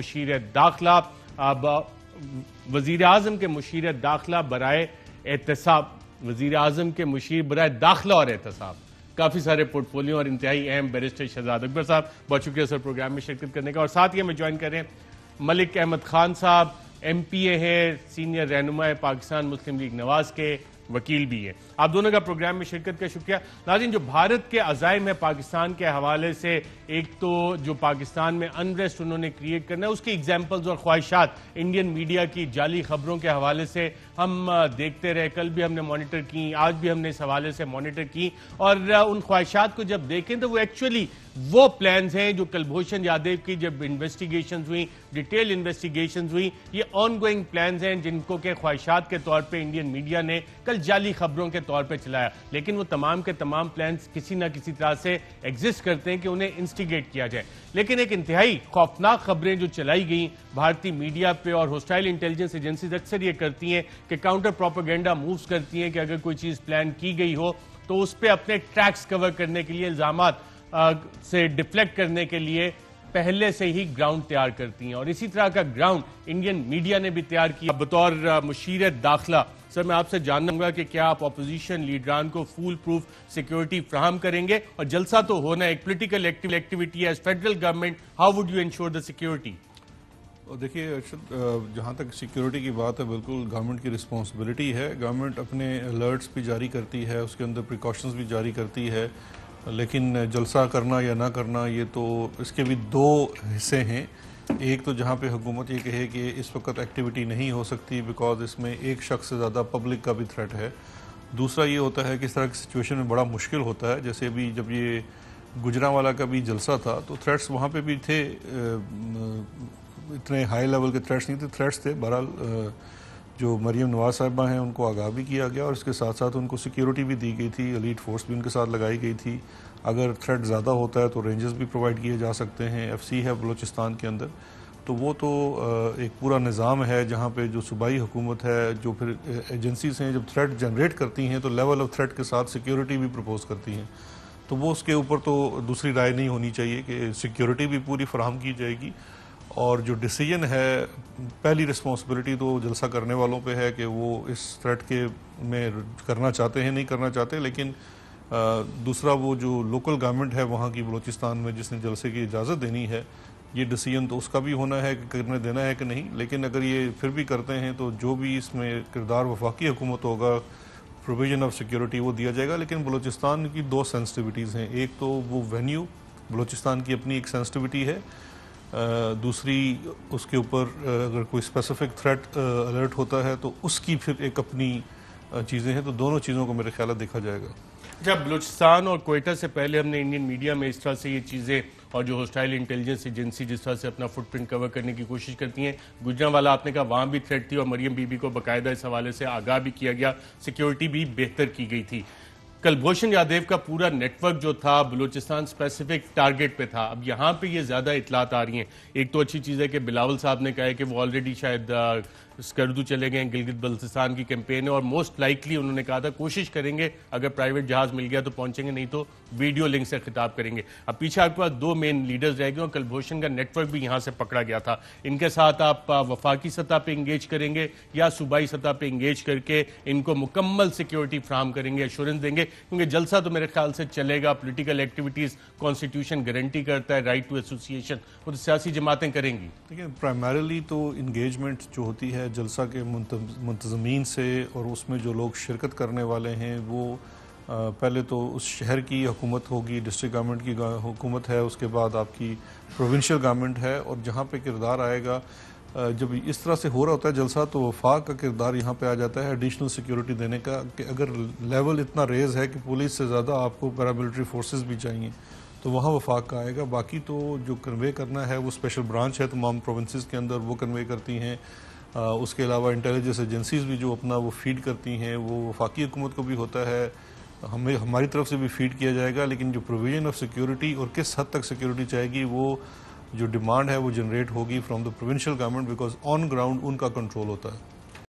मुशीर दाखिला। अब वज़ीर आज़म के मुशीर दाखिला बराए एहतसाब, वज़ीर आज़म के मुशीर बराए दाखिला और एहतसाब, काफ़ी सारे पोर्टफोलियो और इंतहाई अहम बैरिस्टर शहजाद अकबर साहब, बहुत शुक्रिया सर प्रोग्राम में शिरकत करने का। और साथ ही हमें ज्वाइन कर रहे हैं मलिक अहमद खान साहब, MPA है, सीनियर रहनुमा है पाकिस्तान मुस्लिम लीग नवाज के, वकील भी है। आप दोनों का प्रोग्राम में शिरकत का शुक्रिया। नाज़रीन, जो भारत के अज़ाइम है पाकिस्तान के हवाले से, एक तो जो पाकिस्तान में अनरेस्ट उन्होंने क्रिएट करना है, उसकी एग्जाम्पल्स और ख्वाहिशात इंडियन मीडिया की जाली खबरों के हवाले से हम देखते रहे। कल भी हमने मॉनिटर की, आज भी हमने इस हवाले से मॉनिटर की, और उन ख्वाहिशात को जब देखें तो वो एक्चुअली वो प्लान्स हैं जो कुलभूषण यादव की जब इन्वेस्टिगेशंस हुई, डिटेल इन्वेस्टिगेशंस हुई, ये ऑनगोइंग प्लान्स हैं जिनको के ख्वाहिशात के तौर पे इंडियन मीडिया ने कल जाली खबरों के तौर पे चलाया। लेकिन वो तमाम के तमाम प्लान्स किसी ना किसी तरह से एग्जिस्ट करते हैं कि उन्हें इंस्टिगेट किया जाए। लेकिन एक इंतहाई खौफनाक खबरें जो चलाई गई भारतीय मीडिया पे, और होस्टाइल इंटेलिजेंस एजेंसीज अक्सर ये करती हैं कि काउंटर प्रोपेगेंडा मूव्स करती हैं कि अगर कोई चीज़ प्लान की गई हो तो उस पर अपने ट्रैक्स कवर करने के लिए, इल्जामात से डिफ्लेक्ट करने के लिए पहले से ही ग्राउंड तैयार करती हैं। और इसी तरह का ग्राउंड इंडियन मीडिया ने भी तैयार किया। बतौर मुशीर दाखिला सर, मैं आपसे जानना चाहूंगा कि क्या आप अपोजिशन लीडरान को फुल प्रूफ सिक्योरिटी फ्राहम करेंगे? और जलसा तो होना एक political activity as federal government, how would you ensure the security? देखिए जहाँ तक सिक्योरिटी की बात है, बिल्कुल गवर्नमेंट की रिस्पॉन्सिबिलिटी है। गवर्नमेंट अपने अलर्ट्स भी जारी करती है, उसके अंदर प्रिकॉशंस भी जारी करती है, लेकिन जलसा करना या ना करना ये तो इसके भी दो हिस्से हैं। एक तो जहाँ पे हुकूमत ये कहे कि इस वक्त एक्टिविटी नहीं हो सकती बिकॉज इसमें एक शख्स से ज़्यादा पब्लिक का भी थ्रेट है। दूसरा ये होता है कि इस तरह की सिचुएशन में बड़ा मुश्किल होता है। जैसे अभी जब ये गुजरांवाला का भी जलसा था तो थ्रेट्स वहाँ पे भी थे, इतने हाई लेवल के थ्रेट्स नहीं थे, थ्रेट्स थे। बहरहाल जो मरीम नवाज साहिबा हैं उनको आगाह भी किया गया और इसके साथ साथ उनको सिक्योरिटी भी दी गई थी, एलीट फोर्स भी उनके साथ लगाई गई थी। अगर थ्रेट ज़्यादा होता है तो रेंजेस भी प्रोवाइड किए जा सकते हैं। FC है बलूचिस्तान के अंदर, तो वो तो एक पूरा निज़ाम है जहाँ पे जो सूबाई हुकूमत है, जो फिर एजेंसीज हैं, जब थ्रेट जनरेट करती हैं तो लेवल ऑफ थ्रेट के साथ सिक्योरिटी भी प्रपोज करती हैं। तो वो उसके ऊपर तो दूसरी राय नहीं होनी चाहिए कि सिक्योरिटी भी पूरी फराहम की जाएगी। और जो डिसीजन है, पहली रिस्पॉन्सिबिलिटी तो जलसा करने वालों पे है कि वो इस थ्रेट के में करना चाहते हैं नहीं करना चाहते। लेकिन दूसरा वो जो लोकल गवर्नमेंट है वहाँ की बलूचिस्तान में जिसने जलसे की इजाज़त देनी है, ये डिसीजन तो उसका भी होना है कि करने देना है कि नहीं। लेकिन अगर ये फिर भी करते हैं तो जो भी इसमें किरदार वफाकी हुकूमत होगा, प्रोविजन ऑफ सिक्योरिटी वो दिया जाएगा। लेकिन बलूचिस्तान की दो सेंसिटिविटीज़ हैं। एक तो वो वेन्यू, बलूचिस्तान की अपनी एक सेंसिटिविटी है, दूसरी उसके ऊपर अगर कोई स्पेसिफिक थ्रेट अलर्ट होता है तो उसकी फिर एक अपनी चीज़ें हैं। तो दोनों चीज़ों को मेरे ख्याल में देखा जाएगा। जब बलूचिस्तान और कोयटा से पहले हमने इंडियन मीडिया में इस तरह से ये चीज़ें, और जो होस्टाइल इंटेलिजेंस एजेंसी जिस तरह से अपना फुटप्रिंट कवर करने की कोशिश करती हैं, गुजरांवाला आपने कहा वहाँ भी थ्रेट थी और मरियम बीबी को बाकायदा इस हवाले से आगाह भी किया गया, सिक्योरिटी भी बेहतर की गई थी। कुलभूषण यादव का पूरा नेटवर्क जो था बलूचिस्तान स्पेसिफिक टारगेट पे था। अब यहाँ पे ये ज़्यादा इतलात आ रही हैं। एक तो अच्छी चीज़ है कि बिलावल साहब ने कहा है कि वो ऑलरेडी शायद स्कर्दू चले गए, गिलगित बल्तिस्तान की कैंपेन है, और मोस्ट लाइकली उन्होंने कहा था कोशिश करेंगे अगर प्राइवेट जहाज मिल गया तो पहुंचेंगे, नहीं तो वीडियो लिंक से खिताब करेंगे। अब पीछे आपके पास दो मेन लीडर्स रह गए और कुलभूषण का नेटवर्क भी यहाँ से पकड़ा गया था। इनके साथ आप वफाकी सतह पर इंगेज करेंगे या सूबाई सतह पर इंगेज करके इनको मुकम्मल सिक्योरिटी फ्राहम करेंगे, एश्योरेंस देंगे? क्योंकि जलसा तो मेरे ख्याल से चलेगा, पोलिटिकल एक्टिविटीज़ कॉन्स्टिट्यूशन गारंटी करता है, राइट टू एसोसिएशन, वो तो सियासी जमातें करेंगी। देखिए प्राइमरीली तो इंगेजमेंट जो होती है जलसा के मुंतज़मीन से, और उसमें जो लोग शिरकत करने वाले हैं वो पहले तो उस शहर की हुकूमत होगी, डिस्ट्रिक्ट गवर्नमेंट की हुकूमत है, उसके बाद आपकी प्रोविंशियल गवर्नमेंट है। और जहाँ पे किरदार आएगा, जब इस तरह से हो रहा होता है जलसा, तो वफाक का किरदार यहाँ पे आ जाता है एडिशनल सिक्योरिटी देने का, कि अगर लेवल इतना रेज है कि पुलिस से ज़्यादा आपको पैरामिलिट्री फोर्सेस भी चाहिए तो वहाँ वफाक का आएगा। बाकी तो जो कन्वे करना है वो स्पेशल ब्रांच है तमाम प्रोविंसेस के अंदर, वो कन्वे करती हैं। उसके अलावा इंटेलिजेंस एजेंसीज भी जो अपना वो फीड करती हैं, वो वफाकी हुकूमत को भी होता है, हमें हमारी तरफ से भी फीड किया जाएगा। लेकिन जो प्रोविजन ऑफ सिक्योरिटी और किस हद तक सिक्योरिटी चाहेगी, वो जो डिमांड है वो जनरेट होगी from the provincial government, because on ground उनका कंट्रोल होता है।